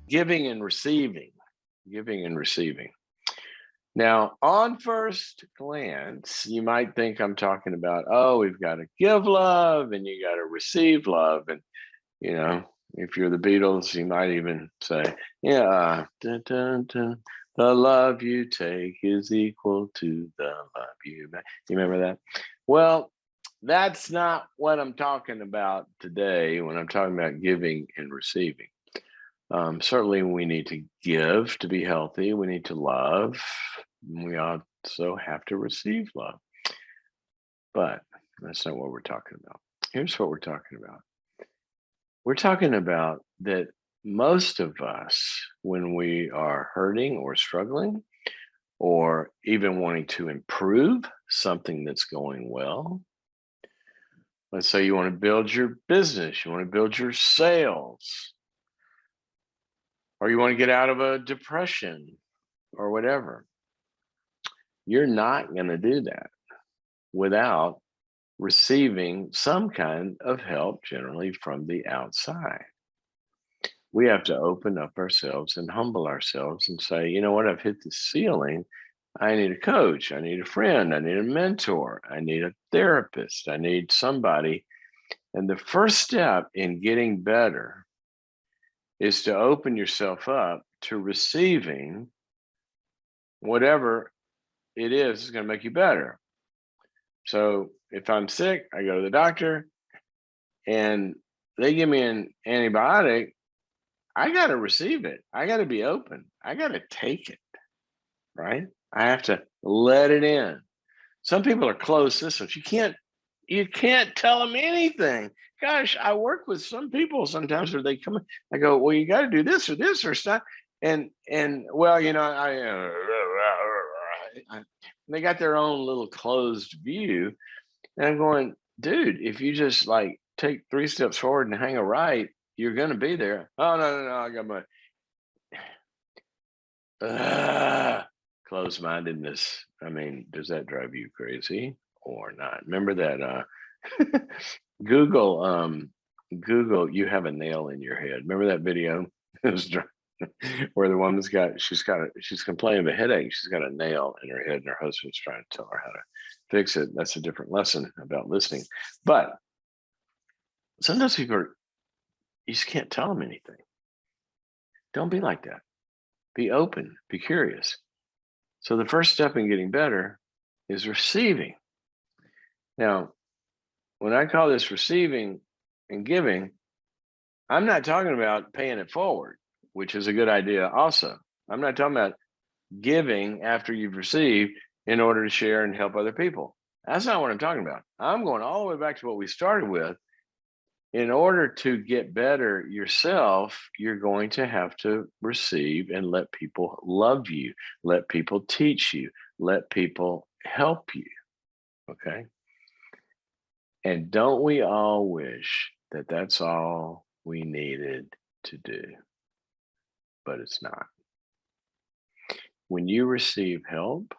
giving and receiving, giving and receiving. Now, on first glance, you might think I'm talking about, oh, we've got to give love and you got to receive love. And, you know, if you're the Beatles, you might even say, yeah, dun, dun, dun, the love you take is equal to the love you make. You remember that? Well, that's not what I'm talking about today when I'm talking about giving and receiving. Certainly, we need to give to be healthy. We need to love. We also have to receive love. But that's not what we're talking about. Here's what we're talking about. We're talking about that most of us, when we are hurting or struggling, or even wanting to improve something that's going well, let's say you want to build your business, you want to build your sales, or you want to get out of a depression or whatever, you're not going to do that without receiving some kind of help, generally from the outside. We have to open up ourselves and humble ourselves and say, you know what, I've hit the ceiling. I need a coach. I need a friend. I need a mentor. I need a therapist. I need somebody. And the first step in getting better is to open yourself up to receiving whatever it is going to make you better. So if I'm sick, I go to the doctor and they give me an antibiotic. I got to receive it. I got to be open. I got to take it, right? I have to let it in. Some people are closed systems. You can't tell them anything. Gosh, I work with some people sometimes where they come, I go, well, you got to do this or stuff. And well, you know, they got their own little closed view. And I'm going, dude, if you just like take 3 steps forward and hang a right, you're going to be there. Oh, no, I got my closed-mindedness. I mean, does that drive you crazy or not? Remember that Google, Google, you have a nail in your head. Remember that video? It was where the woman's she's complaining of a headache. She's got a nail in her head and her husband's trying to tell her how to fix it. That's a different lesson about listening. But sometimes people you just can't tell them anything. Don't be like that. Be open, be curious. So the first step in getting better is receiving. Now, when I call this receiving and giving, I'm not talking about paying it forward, which is a good idea also. I'm not talking about giving after you've received in order to share and help other people. That's not what I'm talking about. I'm going all the way back to what we started with. In order to get better yourself, you're going to have to receive and let people love you, let people teach you, let people help you. Okay. And don't we all wish that that's all we needed to do? But it's not. When you receive help,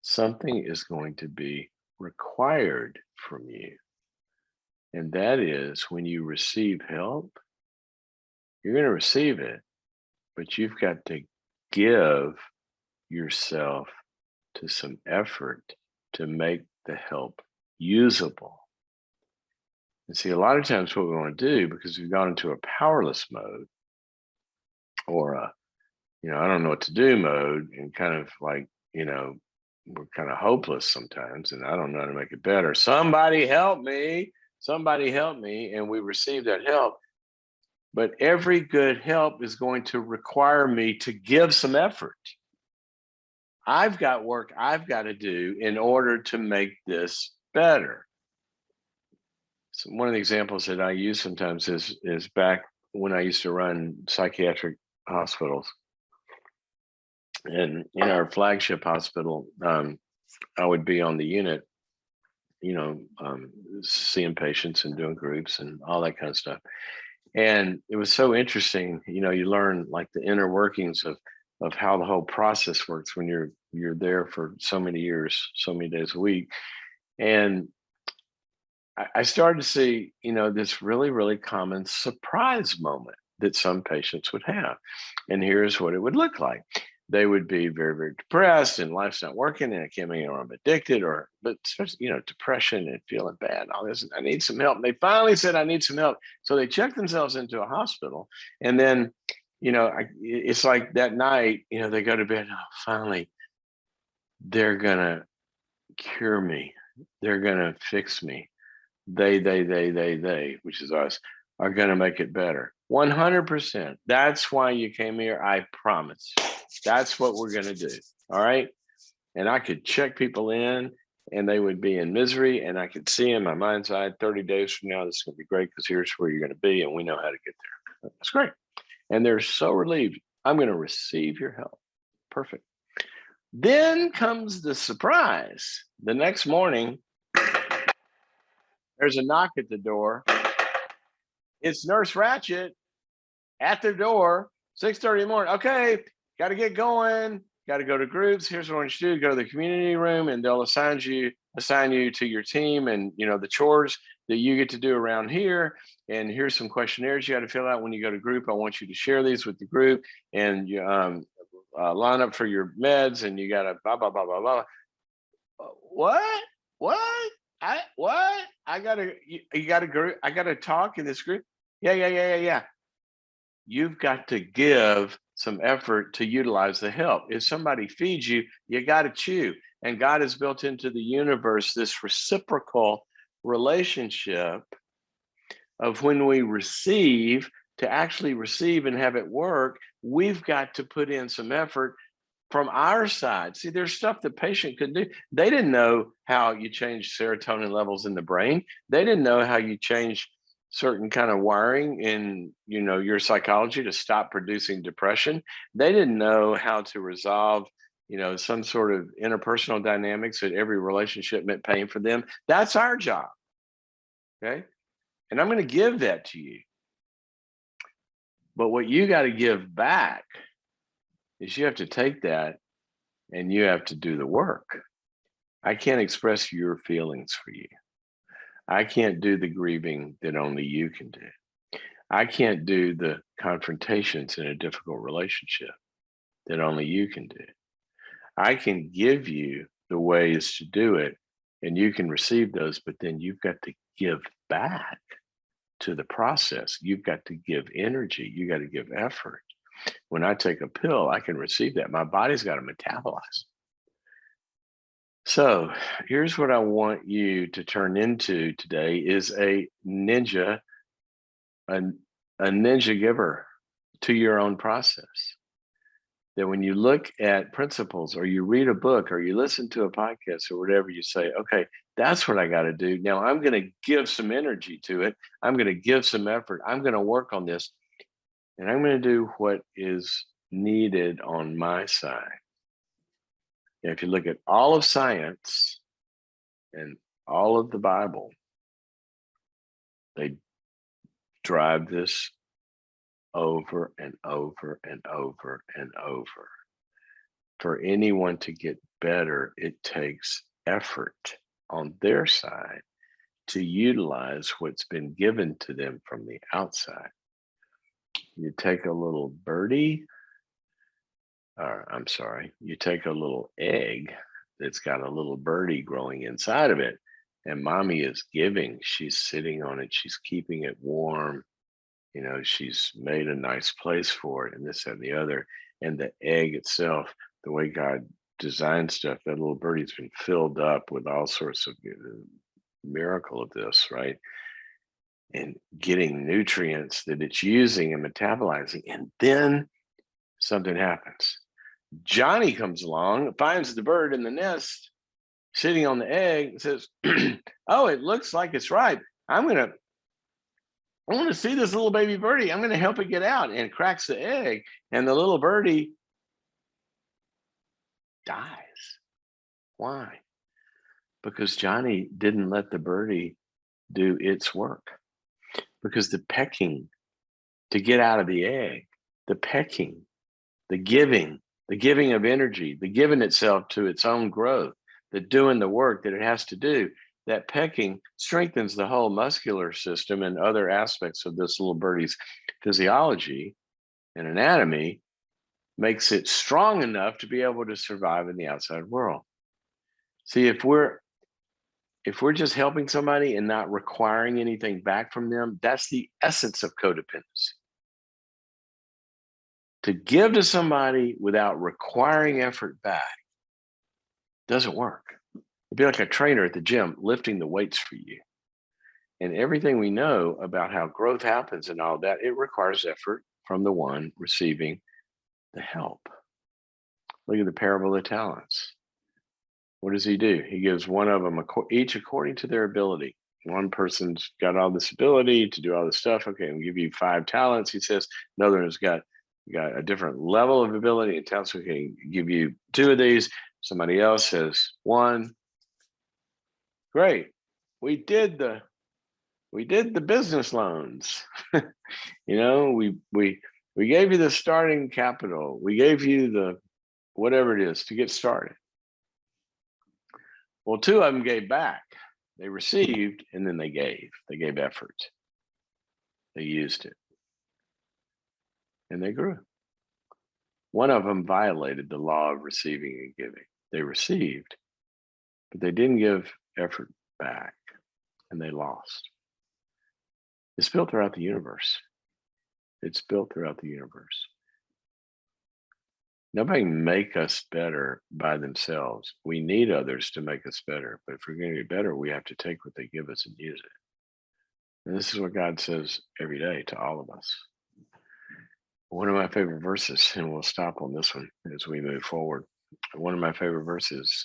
something is going to be required from you. And that is when you receive help, you're going to receive it, but you've got to give yourself to some effort to make the help usable. And see, a lot of times what we want to do, because we've gone into a powerless mode or a, I don't know what to do mode, and kind of like, we're kind of hopeless sometimes, and I don't know how to make it better. Somebody help me. Somebody help me. And we receive that help. But every good help is going to require me to give some effort. I've got work I've got to do in order to make this better. So one of the examples that I use sometimes is back when I used to run psychiatric hospitals. And in our flagship hospital, I would be on the unit, seeing patients and doing groups and all that kind of stuff. And it was so interesting, you learn like the inner workings of how the whole process works when you're there for so many years, so many days a week. And I started to see, this really, really common surprise moment that some patients would have. And here's what it would look like. They would be very, very depressed and life's not working and I can't make it, or I'm addicted, but especially, depression and feeling bad and all this. I need some help. And they finally said, I need some help. So they checked themselves into a hospital. And then, it's like that night, they go to bed. Oh, finally, they're going to cure me. They're going to fix me. They, which is us, are going to make it better. 100%. That's why you came here. I promise. That's what we're going to do. All right. And I could check people in and they would be in misery and I could see in my mind's eye 30 days from now, this is going to be great because here's where you're going to be and we know how to get there. That's great. And they're so relieved. I'm going to receive your help. Perfect. Then comes the surprise. The next morning, there's a knock at the door. It's Nurse Ratchet at their door, 6:30 in the morning. Okay, got to get going. Got to go to groups. Here's what I want you to do. Go to the community room and they'll assign you to your team and, the chores that you get to do around here. And here's some questionnaires you got to fill out when you go to group. I want you to share these with the group and you line up for your meds and you got to blah, blah, blah, blah, blah. What? I gotta, you gotta group. I gotta talk in this group. Yeah. You've got to give some effort to utilize the help. If somebody feeds you, you got to chew. And God has built into the universe this reciprocal relationship of when we receive, to actually receive and have it work, we've got to put in some effort from our side. See, there's stuff the patient could do. They didn't know how you change serotonin levels in the brain. They didn't know how you change certain kind of wiring in, your psychology to stop producing depression. They didn't know how to resolve, some sort of interpersonal dynamics that every relationship meant pain for them. That's our job. Okay. And I'm going to give that to you. But what you got to give back is you have to take that and you have to do the work. I can't express your feelings for you. I can't do the grieving that only you can do. I can't do the confrontations in a difficult relationship that only you can do. I can give you the ways to do it and you can receive those, but then you've got to give back to the process. You've got to give energy. You got to give effort. When I take a pill, I can receive that. My body's got to metabolize. So here's what I want you to turn into today is a ninja giver to your own process. That when you look at principles or you read a book or you listen to a podcast or whatever, you say, okay, that's what I got to do. Now I'm going to give some energy to it. I'm going to give some effort. I'm going to work on this. And I'm going to do what is needed on my side. And if you look at all of science and all of the Bible, they drive this over and over and over and over. For anyone to get better, it takes effort on their side to utilize what's been given to them from the outside. You take a little birdie, you take a little egg that's got a little birdie growing inside of it, and mommy is giving. She's sitting on it. She's keeping it warm. She's made a nice place for it and this and the other. And the egg itself, the way God designed stuff, that little birdie's been filled up with all sorts of miracle of this, right? And getting nutrients that it's using and metabolizing. And then something happens. Johnny comes along, finds the bird in the nest, sitting on the egg, and says, oh, it looks like it's ripe. I want to see this little baby birdie. I'm going to help it get out, and cracks the egg. And the little birdie dies. Why? Because Johnny didn't let the birdie do its work. Because the pecking to get out of the egg, the pecking, the giving of energy, the giving itself to its own growth, the doing the work that it has to do, that pecking strengthens the whole muscular system and other aspects of this little birdie's physiology and anatomy, makes it strong enough to be able to survive in the outside world. See, if we're just helping somebody and not requiring anything back from them, that's the essence of codependency. To give to somebody without requiring effort back doesn't work. It'd be like a trainer at the gym lifting the weights for you. And everything we know about how growth happens and all that, it requires effort from the one receiving the help. Look at the parable of the talents. What does he do? He gives one of them each according to their ability. One person's got all this ability to do all this stuff. Okay, I'll give you 5 talents, he says. Another one's got a different level of ability and talents. We can give you 2 of these. Somebody else has 1. Great. We did the business loans. We gave you the starting capital. We gave you the whatever it is to get started. Well, 2 of them gave back. They received and then they gave. They gave effort. They used it. And they grew. One of them violated the law of receiving and giving. They received, but they didn't give effort back, and they lost. It's built throughout the universe. It's built throughout the universe. Nobody can make us better by themselves. We need others to make us better. But if we're going to get better, we have to take what they give us and use it. And this is what God says every day to all of us. One of my favorite verses, and we'll stop on this one as we move forward. One of my favorite verses,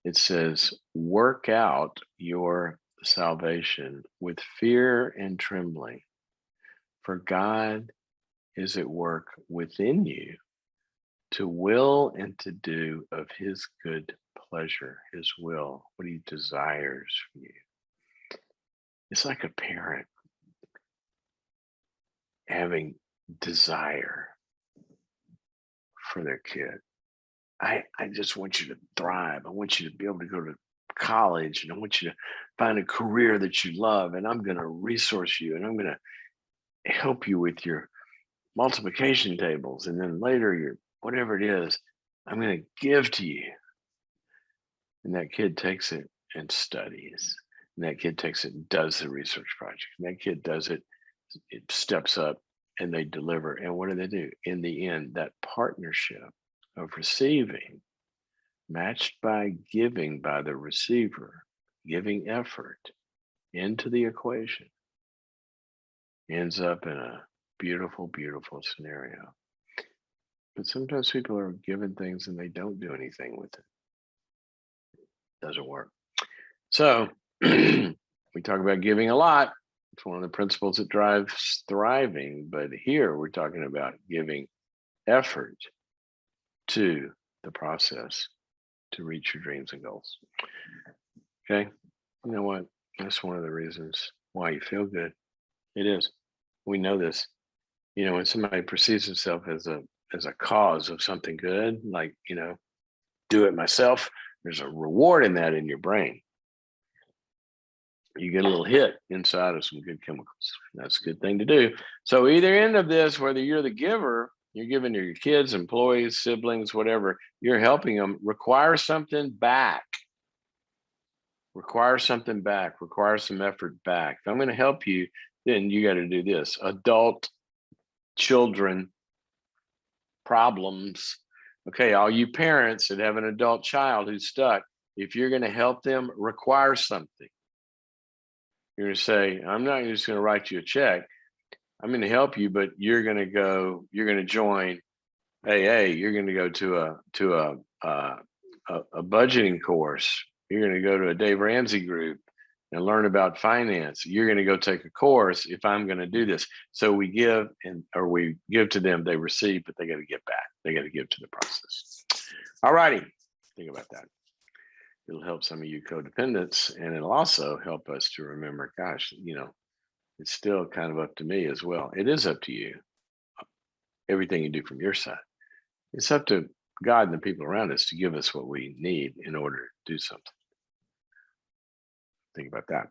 it says, work out your salvation with fear and trembling, for God is at work within you to will and to do of his good pleasure, his will, what he desires for you. It's like a parent having desire for their kid. I just want you to thrive. I want you to be able to go to college, and I want you to find a career that you love, and I'm going to resource you, and I'm going to help you with your multiplication tables, and then later your whatever it is, I'm going to give to you. And that kid takes it and studies. And that kid takes it and does the research project. And that kid does it, it steps up, and they deliver. And what do? In the end, that partnership of receiving, matched by giving by the receiver, giving effort into the equation, ends up in a beautiful, beautiful scenario. But sometimes people are given things and they don't do anything with it. Doesn't work. So we talk about giving a lot. It's one of the principles that drives thriving. But here we're talking about giving effort to the process to reach your dreams and goals. Okay. You know what? That's one of the reasons why you feel good. It is. We know this. When somebody perceives himself as a cause of something good, like, do it myself, there's a reward in that in your brain. You get a little hit inside of some good chemicals. That's a good thing to do. So either end of this, whether you're the giver, you're giving to your kids, employees, siblings, whatever, you're helping them, require something back. Require something back. Require some effort back. If I'm going to help you, then you got to do this. Adult children problems. Okay, all you parents that have an adult child who's stuck, if you're going to help them, require something. You're going to say, I'm not just going to write you a check. I'm going to help you, but you're going to join AA. You're going to go to a budgeting course. You're going to go to a Dave Ramsey group and learn about finance. You're going to go take a course if I'm going to do this. So we give to them, they receive, but they got to get back. They got to give to the process. All righty. Think about that. It'll help some of you codependents, and it'll also help us to remember, gosh, it's still kind of up to me as well. It is up to you. Everything you do from your side. It's up to God and the people around us to give us what we need in order to do something. Think about that.